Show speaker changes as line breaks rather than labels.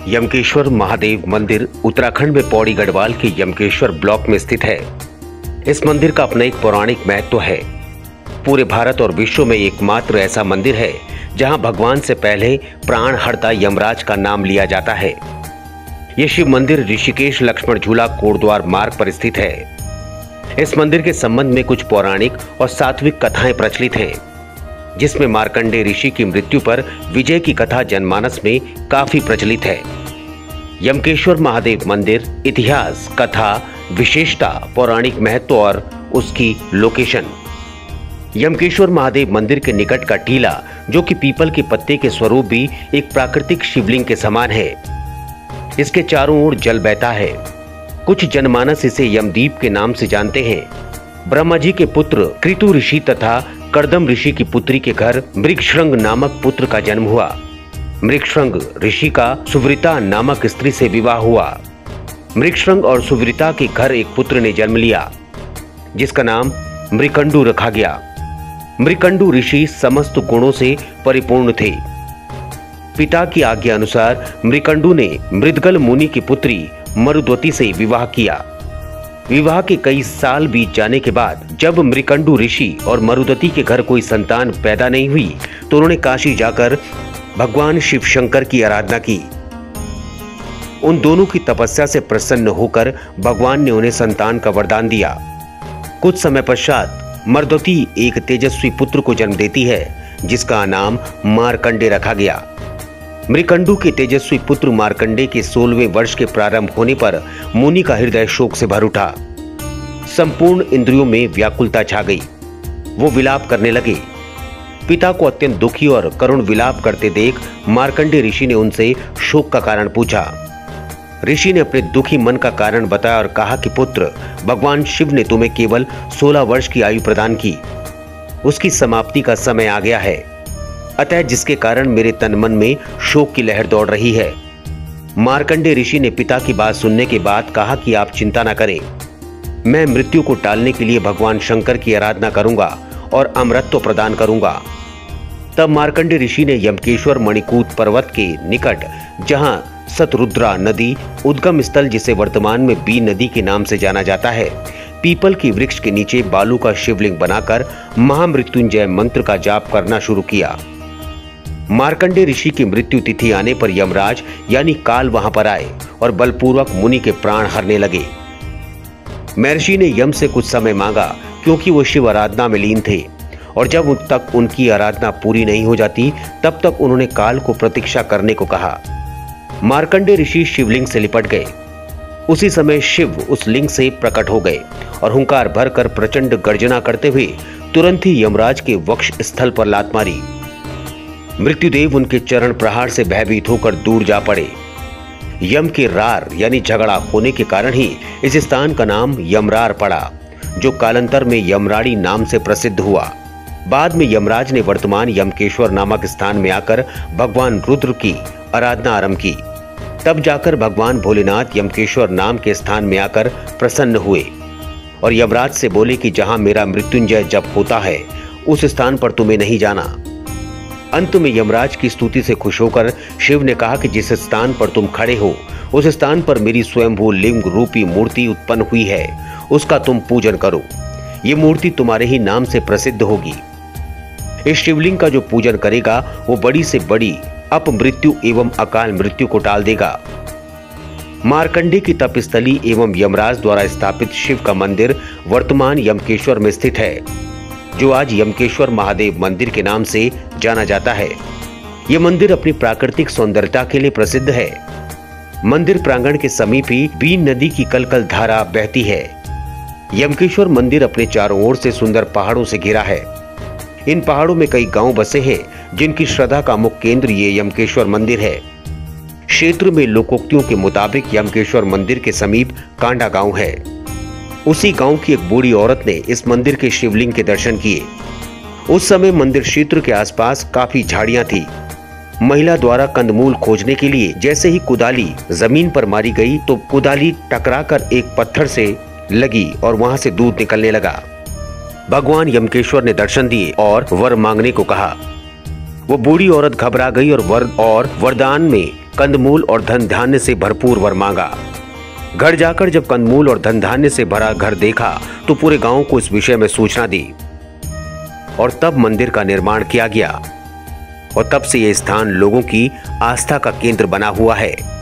यमकेश्वर महादेव मंदिर उत्तराखंड में पौड़ी गढ़वाल के यमकेश्वर ब्लॉक में स्थित है। इस मंदिर का अपना एक पौराणिक महत्व है। पूरे भारत और विश्व में एकमात्र ऐसा मंदिर है जहां भगवान से पहले प्राण हरता यमराज का नाम लिया जाता है। यह शिव मंदिर ऋषिकेश लक्ष्मण झूला कोटद्वार मार्ग पर स्थित है। इस मंदिर के संबंध में कुछ पौराणिक और सात्विक कथाएं प्रचलित हैं, जिसमें मार्कंडेय ऋषि की मृत्यु पर विजय की कथा जनमानस में काफी प्रचलित है। यमकेश्वर महादेव मंदिर इतिहास, कथा, विशेषता, पौराणिक महत्व और उसकी लोकेशन। यमकेश्वर महादेव मंदिर के निकट का टीला, जो कि पीपल के पत्ते के स्वरूप भी एक प्राकृतिक शिवलिंग के समान है। इसके चारों ओर जल बहता है। कुछ जनमानस इसे यमदीप के नाम से जानते हैं। ब्रह्मा जी के पुत्र कृतु ऋषि तथा कर्दम ऋषि की पुत्री के घर मृगशृंग नामक पुत्र का जन्म हुआ। मृगशृंग ऋषि का सुवृता नामक स्त्री से विवाह हुआ। मृगशृंग और सुवृता के घर एक पुत्र ने जन्म लिया, जिसका नाम मृकंडू रखा गया। मृकंडू ऋषि समस्त गुणों से परिपूर्ण थे। पिता की आज्ञा अनुसार मृकंडू ने मृदगल मुनि की पुत्री मरुद्वती से विवाह किया। विवाह के कई साल बीत जाने के बाद जब मृकंडू ऋषि और मरुदती के घर कोई संतान पैदा नहीं हुई, तो उन्होंने काशी जाकर भगवान शिव शंकर की आराधना की। उन दोनों की तपस्या से प्रसन्न होकर भगवान ने उन्हें संतान का वरदान दिया। कुछ समय पश्चात मरुदती एक तेजस्वी पुत्र को जन्म देती है, जिसका नाम मार्कंडे रखा गया। मृकंडू के तेजस्वी पुत्र मार्कंडे के 16वें वर्ष के प्रारंभ होने पर मुनि का हृदय शोक से भर उठा। संपूर्ण इंद्रियों में व्याकुलता छा गई। वो विलाप करने लगे। पिता को अत्यंत दुखी और करुण विलाप करते देख मार्कंडे ऋषि ने उनसे शोक का कारण पूछा। ऋषि ने अपने दुखी मन का कारण बताया और कहा कि पुत्र, भगवान शिव ने तुम्हें केवल 16 वर्ष की आयु प्रदान की। उसकी समाप्ति का समय आ गया है, अतः जिसके कारण मेरे तन मन में शोक की लहर दौड़ रही है। मार्कंडे ऋषि ने पिता की बात सुनने के बाद कहा कि आप चिंता न करें, मैं मृत्यु को टालने के लिए भगवान शंकर की आराधना करूंगा और अमरत्व प्रदान करूंगा। तब मार्कंडे ऋषि ने यमकेश्वर मणिकूट पर्वत के निकट, जहां सतरुद्रा नदी उद्गम स्थल, जिसे वर्तमान में बी नदी के नाम से जाना जाता है, पीपल की वृक्ष के नीचे बालू का शिवलिंग बनाकर महामृत्युंजय मंत्र का जाप करना शुरू किया। मार्कंडे ऋषि की मृत्यु तिथि आने पर यमराज यानी काल वहां पर आए और बलपूर्वक मुनि के प्राण हरने लगे। महर्षि ने यम से कुछ समय मांगा, क्योंकि वो शिव आराधना में लीन थे, और जब तक उनकी आराधना पूरी नहीं हो जाती तब तक उन्होंने काल को प्रतीक्षा करने को कहा। मार्कंडे ऋषि शिवलिंग से लिपट गए। उसी समय शिव उस लिंग से प्रकट हो गए और हुंकार भरकर प्रचंड गर्जना करते हुए तुरंत ही यमराज के वक्ष स्थल पर लात मारी। मृत्युदेव उनके चरण प्रहार से भयभीत होकर दूर जा पड़े। यम के रार यानी झगड़ा होने के कारण ही इस स्थान का नाम यमरार पड़ा, जो कालांतर में यमराड़ी नाम से प्रसिद्ध हुआ। बाद में यमराज ने वर्तमान यमकेश्वर नामक स्थान में आकर भगवान रुद्र की आराधना आरंभ की। तब जाकर भगवान भोलेनाथ यमकेश्वर नाम के स्थान में आकर प्रसन्न हुए और यमराज से बोले कि जहां मेरा मृत्युंजय जप होता है, उस स्थान पर तुम्हें नहीं जाना। अंत में यमराज की स्तुति से खुश होकर शिव ने कहा कि जिस स्थान पर तुम खड़े हो, उस स्थान पर मेरी स्वयंभू लिंग रूपी मूर्ति उत्पन्न हुई है, उसका तुम पूजन करो। ये मूर्ति तुम्हारे ही नाम से प्रसिद्ध होगी। इस शिवलिंग का जो पूजन करेगा, वो बड़ी से बड़ी अपमृत्यु एवं अकाल मृत्यु को टाल देगा। मार्कंडे की तपस्थली एवं यमराज द्वारा स्थापित शिव का मंदिर वर्तमान यमकेश्वर में स्थित है, जो आज यमकेश्वर महादेव मंदिर के नाम से जाना जाता है। यह मंदिर अपनी प्राकृतिक सौंदर्यता के लिए प्रसिद्ध है। मंदिर प्रांगण के समीप ही बीन नदी की कलकल धारा बहती है। यमकेश्वर मंदिर अपने चारों ओर से सुंदर पहाड़ों से घिरा है। इन पहाड़ों में कई गांव बसे हैं, जिनकी श्रद्धा का मुख्य केंद्र ये यमकेश्वर मंदिर है। क्षेत्र में लोकोक्तियों के मुताबिक यमकेश्वर मंदिर के समीप कांडा गांव है। उसी गांव की एक बूढ़ी औरत ने इस मंदिर के शिवलिंग के दर्शन किए। उस समय मंदिर क्षेत्र के आसपास काफी झाड़ियां थी। महिला द्वारा कंदमूल खोजने के लिए जैसे ही कुदाली जमीन पर मारी गई, तो कुदाली टकराकर एक पत्थर से लगी और वहां से दूध निकलने लगा। भगवान यमकेश्वर ने दर्शन दिए और वर मांगने को कहा। वो बूढ़ी औरत घबरा गई और वरदान में कंदमूल और धन धान्य से भरपूर वर मांगा। घर जाकर जब कंदमूल और धन धान्य से भरा घर देखा तो पूरे गांव को इस विषय में सूचना दी और तब मंदिर का निर्माण किया गया और तब से यह स्थान लोगों की आस्था का केंद्र बना हुआ है।